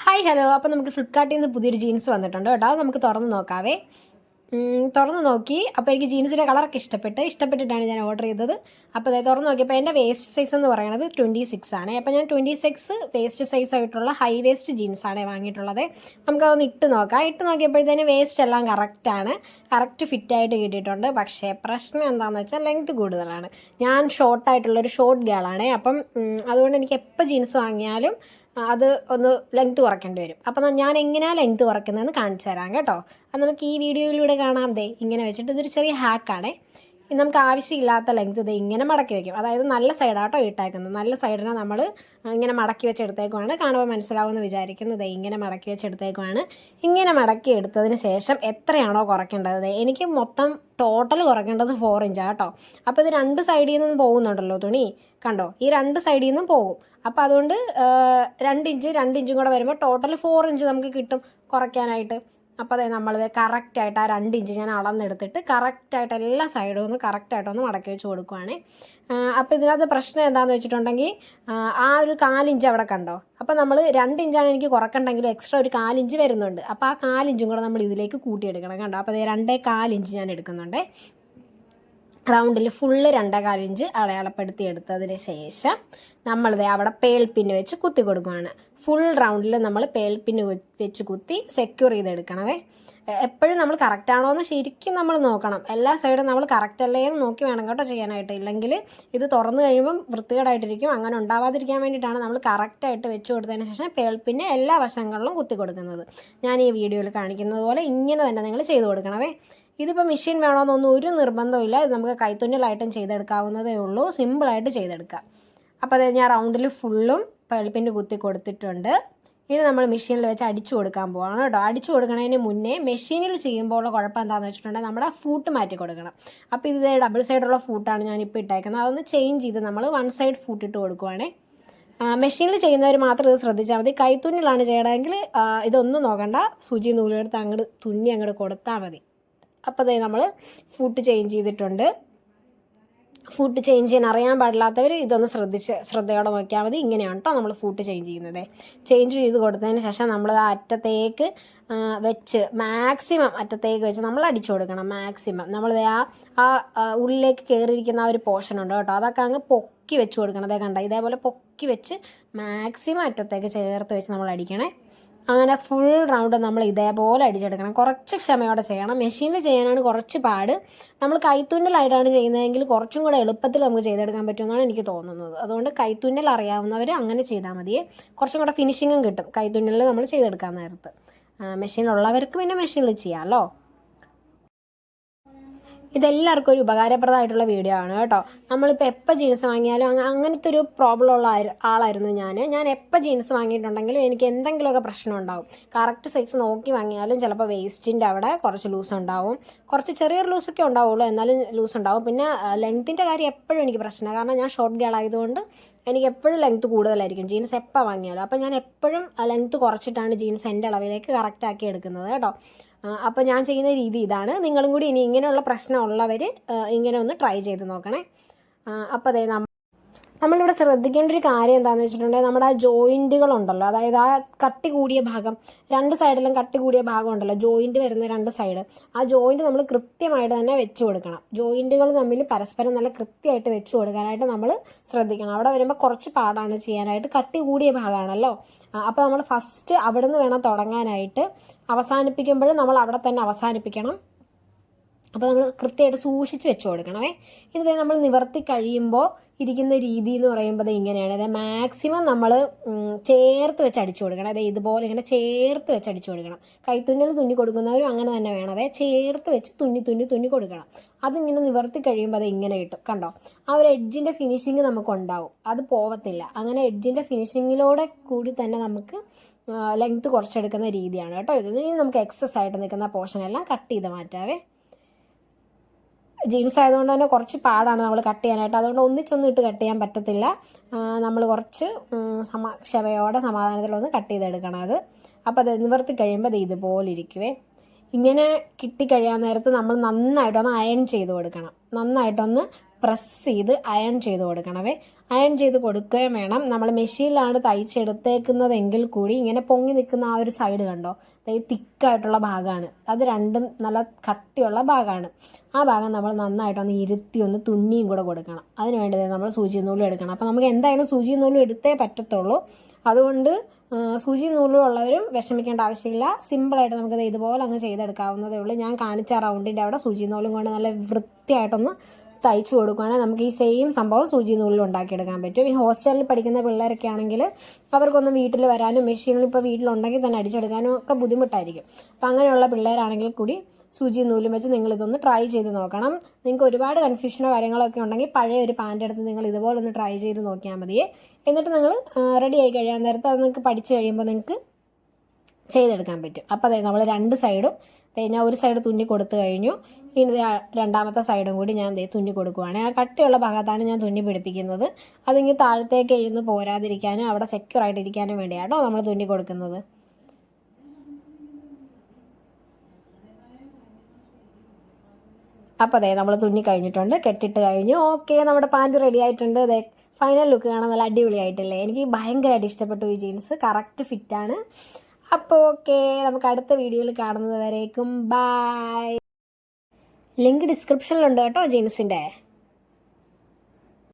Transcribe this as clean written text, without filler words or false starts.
Hi hello. അപ്പോൾ നമുക്ക് ഫ്ലിപ്കാർട്ടിൽ നിന്ന് പുതിയൊരു ജീൻസ് വന്നിട്ടുണ്ട് കേട്ടോ. അത് നമുക്ക് തുറന്ന് നോക്കാവേ. തുറന്ന് നോക്കി. അപ്പോൾ എനിക്ക് ജീൻസിൻ്റെ കളറൊക്കെ ഇഷ്ടപ്പെട്ടിട്ടാണ് ഞാൻ ഓർഡർ ചെയ്തത്. അപ്പോൾ അതായത് തുറന്ന് നോക്കിയപ്പോൾ എൻ്റെ വേസ്റ്റ് സൈസ് എന്ന് പറയുന്നത് 26 ആണ്. അപ്പോൾ ഞാൻ 26 വേസ്റ്റ് സൈസ് ആയിട്ടുള്ള ഹൈ വേസ്റ്റ് ജീൻസാണ് വാങ്ങിയിട്ടുള്ളത്. നമുക്കതൊന്ന് ഇട്ട് നോക്കാം. ഇട്ട് നോക്കിയപ്പോഴത്തേന് വേസ്റ്റ് എല്ലാം കറക്റ്റ് ഫിറ്റായിട്ട് കിട്ടിയിട്ടുണ്ട്. പക്ഷേ പ്രശ്നം എന്താണെന്ന് വെച്ചാൽ ലെങ്ത് കൂടുതലാണ്. ഞാൻ ഷോർട്ടായിട്ടുള്ളൊരു ഷോർട്ട് ഗേളാണ്. അപ്പം അതുകൊണ്ട് എനിക്ക് എപ്പോൾ ജീൻസ് വാങ്ങിയാലും അത് ഒന്ന് ലെങ്ത്ത് കുറയ്ക്കേണ്ടി വരും. അപ്പം ഞാൻ എങ്ങനെയാണ് ലെങ്ത്ത് കുറയ്ക്കുന്നതെന്ന് കാണിച്ചു തരാം കേട്ടോ. അത് നമുക്ക് ഈ വീഡിയോയിലൂടെ കാണാം. ഇങ്ങനെ വെച്ചിട്ട് ഇതൊരു ചെറിയ ഹാക്കാണേ. നമുക്ക് ആവശ്യമില്ലാത്ത ലെങ്ത്ത് ഇങ്ങനെ മടക്കി വയ്ക്കും. അതായത് നല്ല സൈഡാട്ടോ ഇട്ടേക്കുന്നത്. നല്ല സൈഡിനെ നമ്മൾ ഇങ്ങനെ മടക്കി വെച്ചെടുത്തേക്കുവാണ്. കാണുമ്പോൾ മനസ്സിലാവുമെന്ന് വിചാരിക്കുന്നു. ഇങ്ങനെ മടക്കി വെച്ചെടുത്തേക്കുവാണ്. ഇങ്ങനെ മടക്കി എടുത്തതിന് ശേഷം എത്രയാണോ കുറയ്ക്കേണ്ടത്, എനിക്ക് മൊത്തം ടോട്ടൽ കുറയ്ക്കേണ്ടത് 4 ഇഞ്ചാണ് കേട്ടോ. അപ്പോൾ ഇത് 2 സൈഡിൽ നിന്നും പോകുന്നുണ്ടല്ലോ തുണി, കണ്ടോ? ഈ 2 സൈഡിൽ നിന്നും പോകും. അപ്പോൾ അതുകൊണ്ട് 2 ഇഞ്ചും കൂടെ വരുമ്പോൾ ടോട്ടൽ 4 ഇഞ്ച് നമുക്ക് കിട്ടും കുറയ്ക്കാനായിട്ട്. അപ്പോൾ അതെ നമ്മളിത് കറക്റ്റായിട്ട് ആ 2 ഇഞ്ച് ഞാൻ അളന്നെടുത്തിട്ട് കറക്റ്റായിട്ട് എല്ലാ സൈഡും ഒന്ന് കറക്റ്റായിട്ടൊന്ന് മടക്കി വെച്ച് കൊടുക്കുവാണ്. അപ്പോൾ ഇതിനകത്ത് പ്രശ്നം എന്താണെന്ന് വെച്ചിട്ടുണ്ടെങ്കിൽ ആ ഒരു 4 ഇഞ്ച് അവിടെ കണ്ടോ. അപ്പോൾ നമ്മൾ 2 ഇഞ്ചാണ് എനിക്ക് കുറക്കണ്ടെങ്കിലും എക്സ്ട്രാ ഒരു 4 ഇഞ്ച് വരുന്നുണ്ട്. അപ്പോൾ ആ 4 ഇഞ്ചും കൂടെ നമ്മൾ ഇതിലേക്ക് കൂട്ടിയെടുക്കണം, കണ്ടോ. അപ്പോൾ 2.25 ഇഞ്ച് ഞാൻ എടുക്കുന്നുണ്ട്. റൗണ്ടിൽ ഫുള്ള് 2.25 ഇഞ്ച് അടയാളപ്പെടുത്തി എടുത്തതിന് ശേഷം നമ്മളിത് അവിടെ പേൾപ്പിന്ന് വെച്ച് കുത്തി കൊടുക്കുകയാണ്. ഫുൾ റൗണ്ടിൽ നമ്മൾ പേൾപ്പിന്ന് വെച്ച് കുത്തി സെക്യൂർ ചെയ്തെടുക്കണമേ. എപ്പോഴും നമ്മൾ കറക്റ്റാണോ എന്ന് ശരിക്കും നമ്മൾ നോക്കണം. എല്ലാ സൈഡും നമ്മൾ കറക്റ്റ് അല്ലേ എന്ന് നോക്കി വേണം കേട്ടോ ചെയ്യാനായിട്ട്. ഇല്ലെങ്കിൽ ഇത് തുറന്നു കഴിയുമ്പം വൃത്തികേടായിട്ടിരിക്കും. അങ്ങനെ ഉണ്ടാവാതിരിക്കാൻ വേണ്ടിയിട്ടാണ് നമ്മൾ കറക്റ്റായിട്ട് വെച്ച് കൊടുത്തതിന് ശേഷം പേൾപ്പിന് എല്ലാ വശങ്ങളിലും കുത്തി കൊടുക്കുന്നത്. ഞാൻ ഈ വീഡിയോയിൽ കാണിക്കുന്നത് പോലെ ഇങ്ങനെ തന്നെ നിങ്ങൾ ചെയ്ത് കൊടുക്കണമേ. ഇതിപ്പോൾ മെഷീൻ വേണമെന്നൊന്നും ഒരു നിർബന്ധമില്ല. ഇത് നമുക്ക് കൈത്തുന്നലായിട്ടും ചെയ്തെടുക്കാവുന്നതേ ഉള്ളൂ. സിമ്പിളായിട്ട് ചെയ്തെടുക്കാം. അപ്പോൾ അത് ഞാൻ റൗണ്ടിൽ ഫുള്ളും പേൾപ്പിൻ്റെ കുത്തി കൊടുത്തിട്ടുണ്ട്. ഇനി നമ്മൾ മെഷീനിൽ വെച്ച് അടിച്ചു കൊടുക്കാൻ പോവാണ് കേട്ടോ. അടിച്ചു കൊടുക്കുന്നതിന് മുന്നേ മെഷീനിൽ ചെയ്യുമ്പോൾ ഉള്ള കുഴപ്പം എന്താണെന്ന് വെച്ചിട്ടുണ്ടെങ്കിൽ നമ്മുടെ ഫൂട്ട് മാറ്റി കൊടുക്കണം. അപ്പോൾ ഇത് ഡബിൾ സൈഡുള്ള ഫൂട്ടാണ് ഞാനിപ്പോൾ ഇട്ടേക്കുന്നത്. അതൊന്ന് ചേഞ്ച് ചെയ്ത് നമ്മൾ 1 സൈഡ് ഫൂട്ട് ഇട്ട് കൊടുക്കുവാണേ. മെഷീനിൽ ചെയ്യുന്നവർ മാത്രം ഇത് ശ്രദ്ധിച്ചാൽ മതി. കൈത്തുന്നിലാണ് ചെയ്യണമെങ്കിൽ ഇതൊന്നും നോക്കണ്ട, സൂചി നൂലെടുത്ത് അങ്ങോട്ട് തുന്നി അങ്ങോട്ട് കൊടുത്താൽ മതി. അപ്പോൾ അതായത് നമ്മൾ ഫൂട്ട് ചേഞ്ച് ചെയ്തിട്ടുണ്ട്. ഫൂട്ട് ചേഞ്ച് ചെയ്യാൻ അറിയാൻ പാടില്ലാത്തവർ ഇതൊന്ന് ശ്രദ്ധയോടെ നോക്കിയാൽ മതി. ഇങ്ങനെയാണ് കേട്ടോ നമ്മൾ ഫൂട്ട് ചേഞ്ച് ചെയ്യുന്നത്. ചേഞ്ച് ചെയ്ത് കൊടുത്തതിന് ശേഷം നമ്മൾ ആ അറ്റത്തേക്ക് വെച്ച് മാക്സിമം അറ്റത്തേക്ക് വെച്ച് നമ്മൾ അടിച്ചു കൊടുക്കണം. മാക്സിമം നമ്മൾ ആ ഉള്ളിലേക്ക് കയറിയിരിക്കുന്ന ആ ഒരു പോർഷൻ ഉണ്ട് കേട്ടോ, അതൊക്കെ അങ്ങ് പൊക്കി വെച്ച് കൊടുക്കണം. അതേ കണ്ട, ഇതേപോലെ പൊക്കി വെച്ച് മാക്സിമം അറ്റത്തേക്ക് ചേർത്ത് വെച്ച് നമ്മൾ അടിക്കണേ. അങ്ങനെ ഫുൾ റൗണ്ട് നമ്മൾ ഇതേപോലെ അടിച്ചെടുക്കണം. കുറച്ച് ക്ഷമയോടെ ചെയ്യണം. മെഷീനിൽ ചെയ്യാനാണ് കുറച്ച് പാട്. നമ്മൾ കൈത്തുന്നലായിട്ടാണ് ചെയ്യുന്നതെങ്കിൽ കുറച്ചും കൂടെ എളുപ്പത്തിൽ നമുക്ക് ചെയ്തെടുക്കാൻ പറ്റുമെന്നാണ് എനിക്ക് തോന്നുന്നത്. അതുകൊണ്ട് കൈത്തുന്നൽ അറിയാവുന്നവർ അങ്ങനെ ചെയ്താൽ മതിയേ. കുറച്ചും കൂടെ ഫിനിഷിങ്ങും കിട്ടും കൈത്തുന്നലിൽ നമ്മൾ ചെയ്തെടുക്കാൻ നേരത്ത്. മെഷീനുള്ളവർക്ക് പിന്നെ മെഷീനിൽ ചെയ്യാമല്ലോ. ഇതെല്ലാവർക്കും ഒരു ഉപകാരപ്രദമായിട്ടുള്ള വീഡിയോ ആണ് കേട്ടോ. നമ്മളിപ്പോൾ എപ്പോൾ ജീൻസ് വാങ്ങിയാലും അങ്ങനത്തെ ഒരു പ്രോബ്ലം ഉള്ള ആളായിരുന്നു ഞാൻ എപ്പോൾ ജീൻസ് വാങ്ങിയിട്ടുണ്ടെങ്കിലും എനിക്ക് എന്തെങ്കിലുമൊക്കെ പ്രശ്നം ഉണ്ടാവും. കറക്റ്റ് സൈസ് നോക്കി വാങ്ങിയാലും ചിലപ്പോൾ വേസ്റ്റിൻ്റെ അവിടെ കുറച്ച് ലൂസ് ഉണ്ടാവും. കുറച്ച് ചെറിയൊരു ലൂസൊക്കെ ഉണ്ടാവുള്ളൂ, എന്നാലും ലൂസ് ഉണ്ടാവും. പിന്നെ ലെങ്ത്തിൻ്റെ കാര്യം എപ്പോഴും എനിക്ക് പ്രശ്നമാണ്. കാരണം ഞാൻ ഷോർട്ട് ഗേൾ ആയതുകൊണ്ട് എനിക്ക് എപ്പോഴും ലെങ്ത്ത് കൂടുതലായിരിക്കും ജീൻസ് എപ്പോൾ വാങ്ങിയാലും. അപ്പോൾ ഞാൻ എപ്പോഴും ലെങ്ത്ത് കുറച്ചിട്ടാണ് ജീൻസ് എൻ്റെ അളവിലേക്ക് കറക്റ്റാക്കി എടുക്കുന്നത് കേട്ടോ. അപ്പോൾ ഞാൻ ചെയ്യുന്ന രീതി ഇതാണ്. നിങ്ങളും കൂടി ഇനി ഇങ്ങനെയുള്ള പ്രശ്നമുള്ളവർ ഇങ്ങനെ ഒന്ന് ട്രൈ ചെയ്ത് നോക്കണേ. അപ്പോൾ അതേ നമ്മളിവിടെ ശ്രദ്ധിക്കേണ്ട ഒരു കാര്യം എന്താണെന്ന് വെച്ചിട്ടുണ്ടെങ്കിൽ നമ്മുടെ ആ ജോയിൻറ്റുകളുണ്ടല്ലോ, അതായത് ആ കട്ടി കൂടിയ ഭാഗം, 2 സൈഡിലും കട്ടി കൂടിയ ഭാഗം ഉണ്ടല്ലോ, ജോയിൻറ്റ് വരുന്ന 2 സൈഡ്, ആ ജോയിൻറ്റ് നമ്മൾ കൃത്യമായിട്ട് തന്നെ വെച്ച് കൊടുക്കണം. ജോയിൻറ്റുകൾ തമ്മിൽ പരസ്പരം നല്ല കൃത്യമായിട്ട് വെച്ച് കൊടുക്കാനായിട്ട് നമ്മൾ ശ്രദ്ധിക്കണം. അവിടെ വരുമ്പോൾ കുറച്ച് പാടാണ് ചെയ്യാനായിട്ട്, കട്ടി കൂടിയ ഭാഗമാണല്ലോ. അപ്പോൾ നമ്മൾ ഫസ്റ്റ് അവിടെ നിന്ന് വേണം തുടങ്ങാനായിട്ട്. അവസാനിപ്പിക്കുമ്പോഴും നമ്മൾ അവിടെ തന്നെ അവസാനിപ്പിക്കണം. അപ്പോൾ നമ്മൾ കൃത്യമായിട്ട് സൂക്ഷിച്ച് വെച്ച് കൊടുക്കണമേ. ഇനി നമ്മൾ നിവർത്തി കഴിയുമ്പോൾ ഇരിക്കുന്ന രീതി എന്ന് പറയുമ്പോൾ ഇങ്ങനെയാണ്. അതായത് മാക്സിമം നമ്മൾ ചേർത്ത് വെച്ച് അടിച്ചു കൊടുക്കണം. അതായത് ഇതുപോലെ ഇങ്ങനെ ചേർത്ത് വെച്ച് അടിച്ചു കൊടുക്കണം. കൈത്തുന്നൽ തുന്നി കൊടുക്കുന്നവരും അങ്ങനെ തന്നെ വേണം. അതായത് ചേർത്ത് വെച്ച് തുന്നി കൊടുക്കണം. അതിങ്ങനെ നിവർത്തി കഴിയുമ്പോൾ അത് ഇങ്ങനെ കിട്ടും, കണ്ടോ. ആ ഒരു എഡ്ജിൻ്റെ ഫിനിഷിങ് നമുക്ക് ഉണ്ടാവും, അത് പോവത്തില്ല. അങ്ങനെ എഡ്ജിൻ്റെ ഫിനിഷിങ്ങിലൂടെ കൂടി തന്നെ നമുക്ക് ലെങ്ത്ത് കുറച്ചെടുക്കുന്ന രീതിയാണ് കേട്ടോ ഇത്. ഇനി നമുക്ക് എക്സസ് ആയിട്ട് നിൽക്കുന്ന പോർഷനെല്ലാം കട്ട് ചെയ്ത് മാറ്റാവേ. ജീൻസ് ആയതുകൊണ്ട് തന്നെ കുറച്ച് പാടാണ് നമ്മൾ കട്ട് ചെയ്യാനായിട്ട്. അതുകൊണ്ട് ഒന്നിച്ചൊന്നും ഇട്ട് കട്ട് ചെയ്യാൻ പറ്റത്തില്ല. നമ്മൾ കുറച്ച് ക്ഷമയോടെ സമാധാനത്തിലൊന്ന് കട്ട് ചെയ്തെടുക്കണം അത്. അപ്പോൾ അത് നിവർത്തി കഴിയുമ്പോൾ അത് ഇതുപോലെ ഇരിക്കുവേ. ഇങ്ങനെ കിട്ടിക്കഴിയാൻ നേരത്ത് നമ്മൾ നന്നായിട്ടൊന്ന് അയൺ ചെയ്ത് കൊടുക്കണം. നന്നായിട്ടൊന്ന് പ്രസ് ചെയ്ത് അയൺ ചെയ്ത് കൊടുക്കണമേ. അയൺ ചെയ്ത് കൊടുക്കുകയും വേണം. നമ്മൾ മെഷീനിലാണ് തയ്ച്ചെടുത്തേക്കുന്നതെങ്കിൽ കൂടി ഇങ്ങനെ പൊങ്ങി നിൽക്കുന്ന ആ ഒരു സൈഡ് കണ്ടോ, ഈ തിക്കായിട്ടുള്ള ഭാഗമാണ്, അത് രണ്ടും നല്ല കട്ടിയുള്ള ഭാഗമാണ്. ആ ഭാഗം നമ്മൾ നന്നായിട്ടൊന്ന് ഇരുത്തി ഒന്ന് തുന്നിയും കൂടെ കൊടുക്കണം. അതിന് വേണ്ടി നമ്മൾ സൂചി നൂലും എടുക്കണം. അപ്പോൾ നമുക്ക് എന്തായാലും സൂചി നൂലും എടുത്തേ പറ്റത്തുള്ളൂ. അതുകൊണ്ട് സൂചി നൂലും ഉള്ളവരും വിഷമിക്കേണ്ട ആവശ്യമില്ല. സിമ്പിളായിട്ട് നമുക്കത് ഇതുപോലെ അങ്ങ് ചെയ്തെടുക്കാവുന്നതേ ഉള്ളൂ. ഞാൻ കാണിച്ച റൗണ്ടിൻ്റെ അവിടെ സൂചി നൂലും കൊണ്ട് നല്ല വൃത്തിയായിട്ടൊന്ന് തയ്ച്ചു കൊടുക്കുകയാണെങ്കിൽ നമുക്ക് ഈ സെയിം സംഭവം സൂചി നൂലിൽ ഉണ്ടാക്കിയെടുക്കാൻ പറ്റും. ഈ ഹോസ്റ്റലിൽ പഠിക്കുന്ന പിള്ളേരൊക്കെ ആണെങ്കിൽ അവർക്കൊന്നും വീട്ടിൽ വരാനും മെഷീനിൽ ഇപ്പോൾ വീട്ടിലുണ്ടെങ്കിൽ തന്നെ അടിച്ചെടുക്കാനും ഒക്കെ ബുദ്ധിമുട്ടായിരിക്കും. അപ്പോൾ അങ്ങനെയുള്ള പിള്ളേരാണെങ്കിൽ കൂടി സൂചി നൂലും വെച്ച് നിങ്ങളിതൊന്ന് ട്രൈ ചെയ്ത് നോക്കണം. നിങ്ങൾക്ക് ഒരുപാട് കൺഫ്യൂഷനോ കാര്യങ്ങളൊക്കെ ഉണ്ടെങ്കിൽ പഴയ ഒരു പാൻ്റ് എടുത്ത് നിങ്ങൾ ഇതുപോലെ ഒന്ന് ട്രൈ ചെയ്ത് നോക്കിയാൽ മതിയേ. എന്നിട്ട് നിങ്ങൾ റെഡി ആയി കഴിയാൻ നേരത്തെ അത് നിങ്ങൾക്ക് പഠിച്ചു കഴിയുമ്പോൾ നിങ്ങൾക്ക് ചെയ്തെടുക്കാൻ പറ്റും. അപ്പോൾ അതായത് നമ്മൾ രണ്ട് സൈഡും ഞാൻ ഒരു സൈഡ് തുന്നി കൊടുത്തു കഴിഞ്ഞു. ഇനി രണ്ടാമത്തെ സൈഡും കൂടി ഞാൻ തുന്നി കൊടുക്കുവാണ്. ആ കട്ടിയുള്ള ഭാഗത്താണ് ഞാൻ തുന്നി പിടിപ്പിക്കുന്നത്. അതിങ്ങനെ താഴത്തേക്ക് എഴുന്ന് പോരാതിരിക്കാനും അവിടെ സെക്യൂറായിട്ടിരിക്കാനും വേണ്ടിയാട്ടോ നമ്മൾ തുന്നി കൊടുക്കുന്നത്. അപ്പോൾ അതെ നമ്മൾ തുന്നി കഴിഞ്ഞിട്ടുണ്ട്, കെട്ടിട്ട് കഴിഞ്ഞു. ഓക്കെ, നമ്മുടെ പാൻറ്റ് റെഡി ആയിട്ടുണ്ട്. അതെ, ഫൈനൽ ലുക്ക് കാണാൻ നല്ല അടിപൊളിയായിട്ടില്ലേ? എനിക്ക് ഭയങ്കരമായിട്ട് ഇഷ്ടപ്പെട്ടു ഈ ജീൻസ്, കറക്റ്റ് ഫിറ്റാണ്. അപ്പോൾ ഓക്കെ, നമുക്ക് അടുത്ത വീഡിയോയിൽ കാണുന്നത് വരേക്കും ബൈ. ലിങ്ക് ഡിസ്ക്രിപ്ഷനിലുണ്ട് കേട്ടോ ജീൻസിൻ്റെ.